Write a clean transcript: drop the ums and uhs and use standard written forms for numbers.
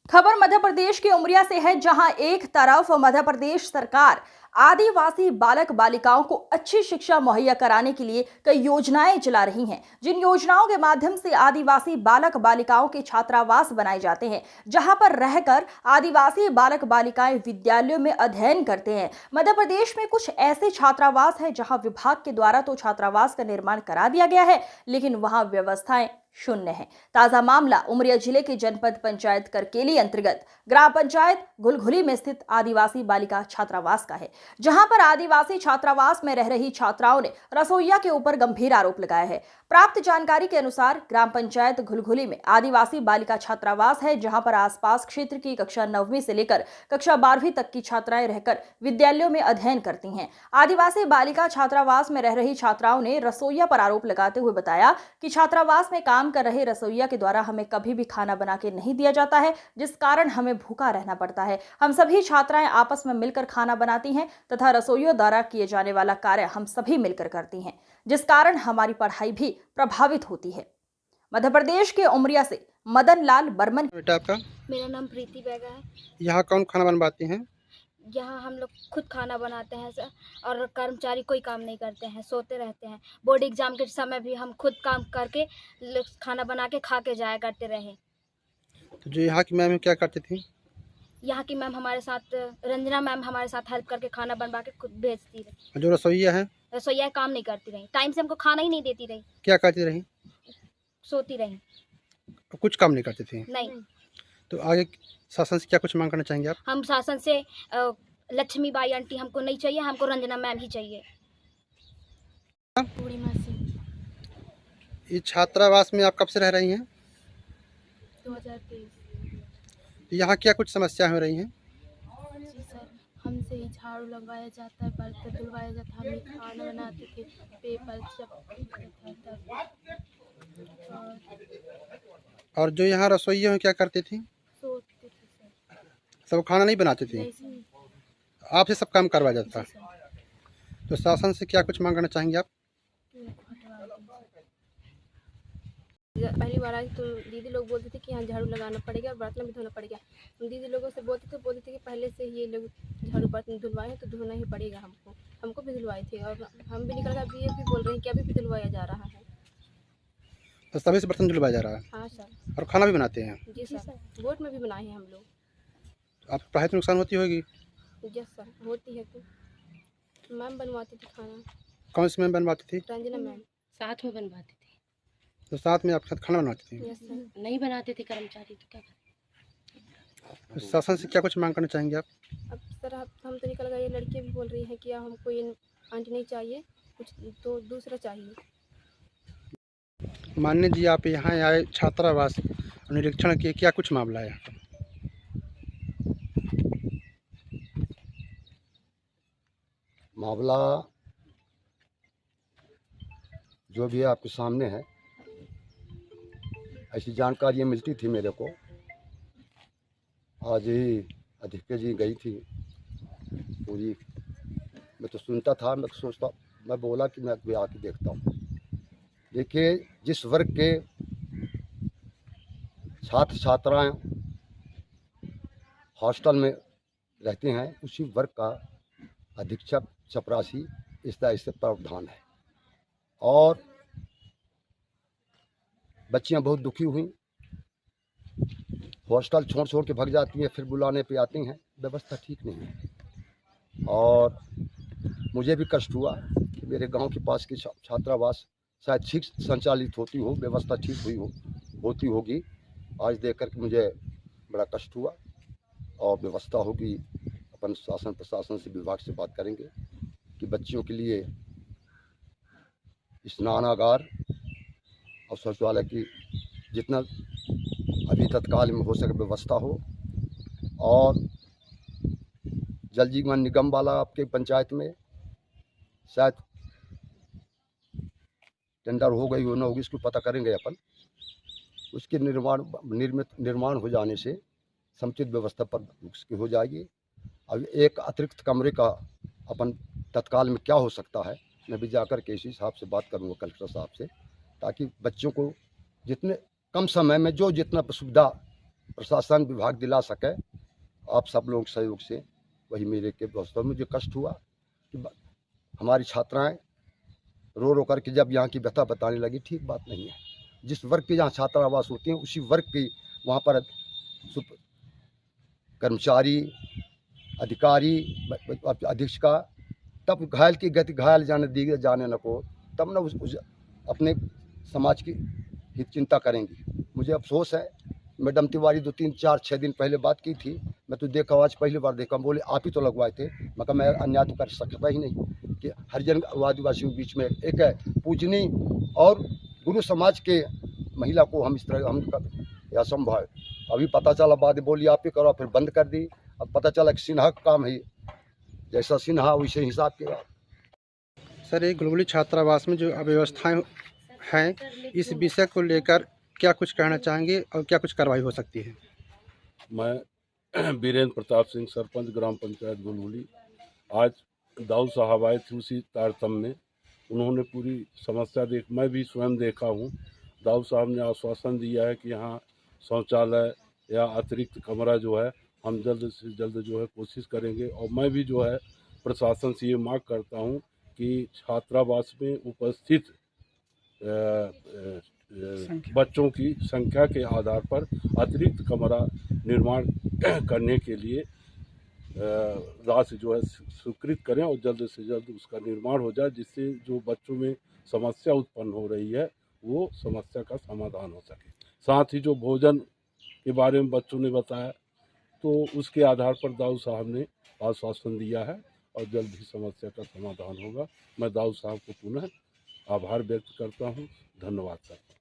खबर मध्य प्रदेश के उमरिया से है, जहां एक तरफ मध्य प्रदेश सरकार आदिवासी बालक बालिकाओं को अच्छी शिक्षा मुहैया कराने के लिए कई योजनाएं चला रही हैं, जिन योजनाओं के माध्यम से आदिवासी बालक बालिकाओं के छात्रावास बनाए जाते हैं, जहां पर रहकर आदिवासी बालक बालिकाएं विद्यालयों में अध्ययन करते हैं। मध्य प्रदेश में कुछ ऐसे छात्रावास हैं जहां विभाग के द्वारा तो छात्रावास का निर्माण करा दिया गया है, लेकिन वहां व्यवस्थाएं शून्य है। ताजा मामला उमरिया जिले के जनपद पंचायत करकेली अंतर्गत ग्राम पंचायत घुलघुली में स्थित आदिवासी बालिका छात्रावास का है, जहां पर आदिवासी छात्रावास में रह रही छात्राओं ने रसोइया के ऊपर गंभीर आरोप लगाया है। प्राप्त जानकारी के अनुसार ग्राम पंचायत घुलघुली में आदिवासी बालिका छात्रावास है, जहां पर आसपास क्षेत्र की कक्षा 9वीं से लेकर कक्षा 12वीं तक की छात्राएं रहकर विद्यालयों में अध्ययन करती हैं। आदिवासी बालिका छात्रावास में रह रही छात्राओं ने रसोइया पर आरोप लगाते हुए बताया कि छात्रावास में काम कर रहे रसोइया के द्वारा हमें कभी भी खाना बना के नहीं दिया जाता है, जिस कारण हमें भूखा रहना पड़ता है। हम सभी छात्राएं आपस में मिलकर खाना बनाती हैं तथा रसोइयों द्वारा किए जाने वाला कार्य हम सभी मिलकर करती हैं, जिस कारण हमारी पढ़ाई भी प्रभावित होती है। मध्य प्रदेश के उमरिया से मदन लाल बर्मन। बेटा आपका? मेरा नाम प्रीति बैगा है। यहाँ कौन खाना बनवाते हैं? यहाँ हम लोग खुद खाना बनाते हैं सर, और कर्मचारी कोई काम नहीं करते हैं, सोते रहते हैं। बोर्ड एग्जाम के समय भी हम खुद काम करके खाना बना के खा के जाया करते रहे। तो जो यहाँ की मैम क्या करती थी? यहाँ की मैम हमारे साथ, रंजना मैम हमारे साथ हेल्प करके खाना बनवा के खुद भेजती रही। जो रसोइया है? रसोइया काम नहीं करती रही, टाइम से हमको खाना ही नहीं देती रही। क्या करती रही? सोती रही। कुछ काम नहीं करती थी? नहीं। तो आगे शासन से क्या कुछ मांग करना चाहेंगे आप? हम शासन से लक्ष्मी बाई आंटी हमको नहीं चाहिए, हमको रंजना मैम ही चाहिए। ये छात्रावास में आप कब से रह रही हैं? 2023। तो यहाँ क्या कुछ समस्या हो रही हैं? जी सर, हमसे ही झाड़ू लगवाया जाता है, बर्तन धुलवाया जाता है, हम ही खाना बनाते थे, पेपर जब और जो यहाँ रसोइया हैं क्या करती थी? सोते थे सर। सब खाना नहीं बनाती थी? नहीं सर। आपसे सब काम करवाया जाता? जी सर। तो शासन से क्या कुछ मांग करना चाहेंगे आप? पहली बार आई तो दीदी लोग बोलते थे कि यहाँ झाड़ू लगाना पड़ेगा और बर्तन भी धोना पड़ेगा। हम दीदी लोगों से बोलते थे कि पहले से ये लोग झाड़ू बर्तन धुलवाए हैं तो धोना ही पड़ेगा हमको भी धुलवाए थे, और हम भी निकल कर अभी ये भी बोल रहे हैं कि अभी भी धुलवाया जा रहा है। तो सभी से बर्तन धुलवाया जा रहा है? हाँ सर। और खाना भी बनाते हैं? जी सर, बोट में भी बनाए हैं हम लोग। आप पढ़ाई तो नुकसान होती होगी? यस सर, होती है। तो मैम बनवाती थी खाना। कौन सी मैम बनवाती थी? रंजना मैम। साथ में बनवाते थे। तो साथ में आपके साथ खाना बनाती थी? Yes sir. नहीं बनाते थे कर्मचारी तो क्या करें। तो शासन से क्या कुछ मांग करना चाहेंगे आप? अब सर हम तो निकल गए, ये लड़कियाँ भी बोल रही हैं कि हमको ये आंटी नहीं चाहिए, कुछ तो दूसरा चाहिए। मान्य जी, आप यहाँ आए छात्रावास निरीक्षण किए, क्या कुछ मामला है? मामला जो भी है आपके सामने है। ऐसी जानकारी मिलती थी मेरे को, आज ही अध्यक्ष जी गई थी पूरी। मैं तो सुनता था, मैं तो सोचता, मैं बोला कि मैं भी आके देखता हूँ। देखिए, जिस वर्ग के छात्र छात्राएं हॉस्टल में रहते हैं, उसी वर्ग का अधीक्षक चपरासी इस तरह से प्रावधान है। और बच्चियां बहुत दुखी हुई, हॉस्टल छोड़ के भाग जाती हैं, फिर बुलाने पे आती हैं। व्यवस्था ठीक नहीं है। और मुझे भी कष्ट हुआ कि मेरे गांव के पास की छात्रावास शायद ठीक संचालित होती हो, व्यवस्था ठीक होती होगी। आज देख कर के मुझे बड़ा कष्ट हुआ। और व्यवस्था होगी, अपन शासन प्रशासन से, विभाग से बात करेंगे कि बच्चियों के लिए स्नानागार और शौचालय की जितना अभी तत्काल में हो सके व्यवस्था हो। और जल जीवन निगम वाला आपके पंचायत में शायद टेंडर हो गई हो ना होगी, इसको पता करेंगे अपन। उसके निर्माण हो जाने से समुचित व्यवस्था पर उसकी हो जाएगी। अब एक अतिरिक्त कमरे का अपन तत्काल में क्या हो सकता है, मैं भी जाकर के इसी हिसाब से बात करूँगा कलेक्टर साहब से, ताकि बच्चों को जितने कम समय में जो जितना सुविधा प्रशासन विभाग दिला सके आप सब लोग सहयोग से, वही मेरे के वास्तव में मुझे कष्ट हुआ कि हमारी छात्राएं रो रो करके जब यहाँ की व्यथा बताने लगी। ठीक बात नहीं है। जिस वर्ग के यहाँ छात्रावास होते हैं उसी वर्ग के वहाँ पर कर्मचारी, अधिकारी, अधीक्षका तब घायल की गति घायल जाने न को, तब न उस अपने समाज की हित चिंता करेंगी। मुझे अफसोस है, मैडम तिवारी 2, 3, 4, 6 दिन पहले बात की थी, मैं तो देखा आज पहली बार देखा। बोले आप ही तो लगवाए थे। मैं कहा मैं अन्याय तो कर सकता ही नहीं कि हरिजन आदिवासियों के बीच में एक है पूजनी और गुरु समाज के महिला को हम इस तरह हम यह असंभव है। अभी पता चला, बाद बोली आप ही करो, फिर बंद कर दी। अब पता चला कि सिन्हा का काम है, जैसा सिन्हा वैसे हिसाब के। सर, एक ग्लोबली छात्रावास में जो अव्यवस्थाएं हैं, इस विषय को लेकर क्या कुछ कहना चाहेंगे और क्या कुछ कार्रवाई हो सकती है? मैं वीरेंद्र प्रताप सिंह, सरपंच ग्राम पंचायत गुलगुली। आज दाऊद साहब आए थे उसी तारतम्य में, उन्होंने पूरी समस्या मैं भी स्वयं देखा हूँ। दाऊद साहब ने आश्वासन दिया है कि यहाँ शौचालय या अतिरिक्त कमरा जो है हम जल्द से जल्द जो है कोशिश करेंगे। और मैं भी जो है प्रशासन से ये मांग करता हूँ कि छात्रावास में उपस्थित बच्चों की संख्या के आधार पर अतिरिक्त कमरा निर्माण करने के लिए राशि जो है स्वीकृत करें और जल्द से जल्द उसका निर्माण हो जाए, जिससे जो बच्चों में समस्या उत्पन्न हो रही है वो समस्या का समाधान हो सके। साथ ही जो भोजन के बारे में बच्चों ने बताया, तो उसके आधार पर दाऊद साहब ने आश्वासन दिया है और जल्द ही समस्या का समाधान होगा। मैं दाऊद साहब को पुनः आभार व्यक्त करता हूँ। धन्यवाद सर।